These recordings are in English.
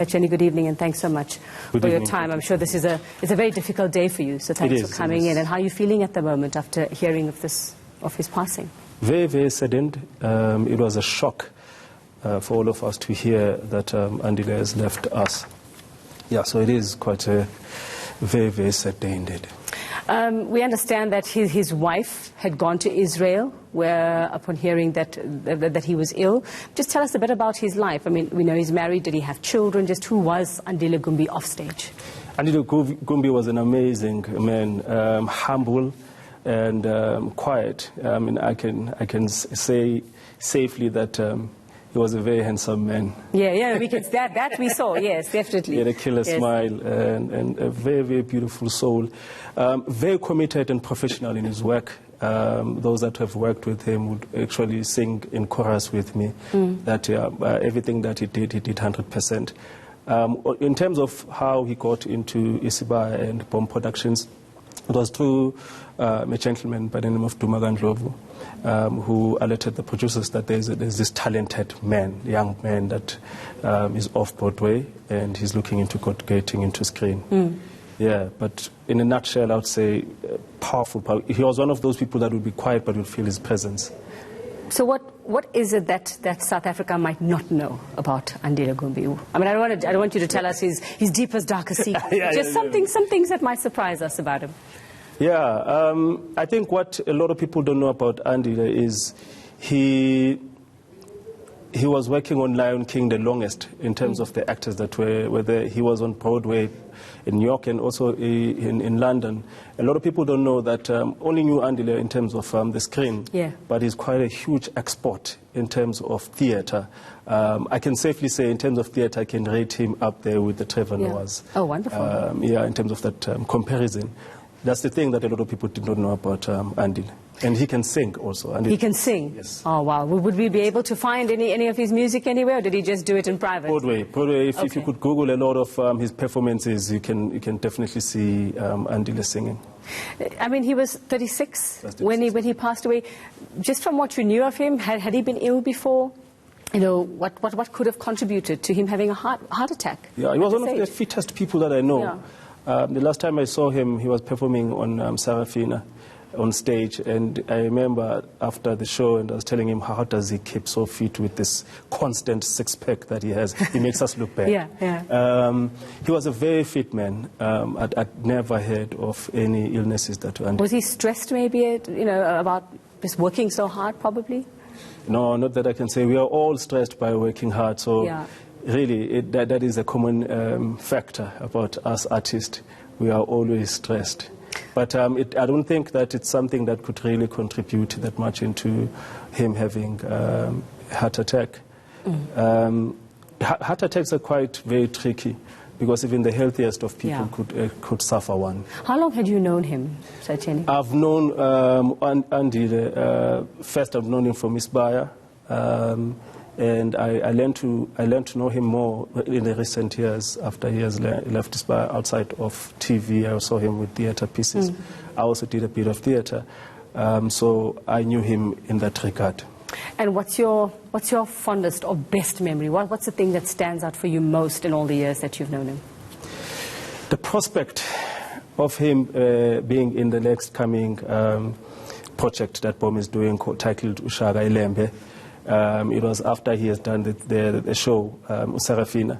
Jenny, good evening, and thanks so much for your time. I'm sure this is it's a very difficult day for you, so thanks for coming in. And how are you feeling at the moment after hearing of his passing? Very, very saddened. It was a shock for all of us to hear that Andile has left us. Yeah, so it is quite a very, very sad day indeed. We understand that his wife had gone to Israel, where upon hearing that he was ill. Just tell us a bit about his life. I mean, we know he's married. Did he have children? Just who was Andile Gumbi off stage? Andile Gumbi was an amazing man, humble and quiet. I mean, I can say safely that he was a very handsome man. Yeah, that we saw, yes, definitely. He had a killer smile and a very, very beautiful soul. Very committed and professional in his work. Those that have worked with him would actually sing in chorus with me that everything that he did 100%. In terms of how he got into Isibaya and Bomb Productions, it was through a gentleman by the name of Ndlovu, who alerted the producers that there's this talented man, young man that is off Broadway and he's looking into getting into screen. Yeah, but in a nutshell, I would say powerful. He was one of those people that would be quiet but would feel his presence. So what is it that South Africa might not know about Andile Gumbi? I mean, I don't want you to tell us his deepest, darkest secret. Just some things that might surprise us about him. Yeah, I think what a lot of people don't know about Andile is he was working on Lion King the longest in terms of the actors that were there. He was on Broadway in New York and also in London. A lot of people don't know that only knew Andile in terms of the screen, but he's quite a huge export in terms of theatre. I can safely say in terms of theatre, I can rate him up there with the Trevor Noahs. Oh, wonderful. Yeah, in terms of that comparison. That's the thing that a lot of people did not know about Andile. And he can sing also. And he can sing? Yes. Oh, wow. Would we be able to find any of his music anywhere, or did he just do it in private? Broadway. If you could Google a lot of his performances, you can definitely see Andile singing. I mean, he was 36 when he passed away. Just from what you knew of him, had he been ill before? You know, what could have contributed to him having a heart attack? Yeah, he was one of the fittest people that I know. Yeah. The last time I saw him, he was performing on Sarafina on stage, and I remember after the show, and I was telling him, how does he keep so fit with this constant six-pack that he has? He makes us look bad. He was a very fit man. I'd never heard of any illnesses that were under. Was he stressed maybe, about just working so hard, probably? No, not that I can say. We are all stressed by working hard, so really that is a common factor about us artists. We are always stressed. But I don't think that it's something that could really contribute that much into him having heart attack. Heart attacks are quite very tricky because even the healthiest of people could suffer one. How long had you known him, Sir Chenny? I've known Andile. First, I've known him from Isibaya. And I learned to know him more in the recent years after he has left Isibaya. Outside of TV, I saw him with theatre pieces. I also did a bit of theatre, so I knew him in that regard. And what's your fondest or best memory? What's the thing that stands out for you most in all the years that you've known him? The prospect of him being in the next coming project that Bom is doing, titled Ushaga Ilembe. It was after he has done the show, Sarafina,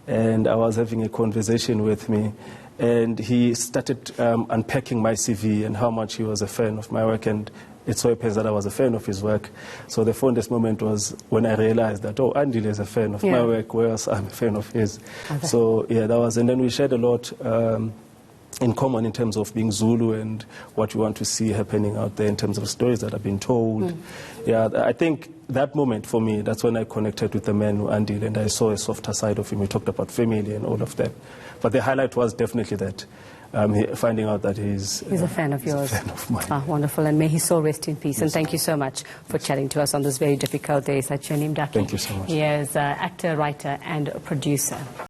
and I was having a conversation with me, and he started unpacking my CV and how much he was a fan of my work, and it so happens that I was a fan of his work. So the fondest moment was when I realized that, oh, Andile is a fan of my work, whereas I'm a fan of his. Okay. So, yeah, that was, and then we shared a lot in common in terms of being Zulu and what we want to see happening out there in terms of stories that have been told. Yeah, I think that moment for me, that's when I connected with the man Andile, and I saw a softer side of him. We talked about family and all of that. But the highlight was definitely that, finding out that he's a fan of yours. A fan of mine. Ah, wonderful, and may his soul rest in peace. Yes. And thank you so much for chatting to us on this very difficult day. Thank you so much. He is actor, writer, and producer.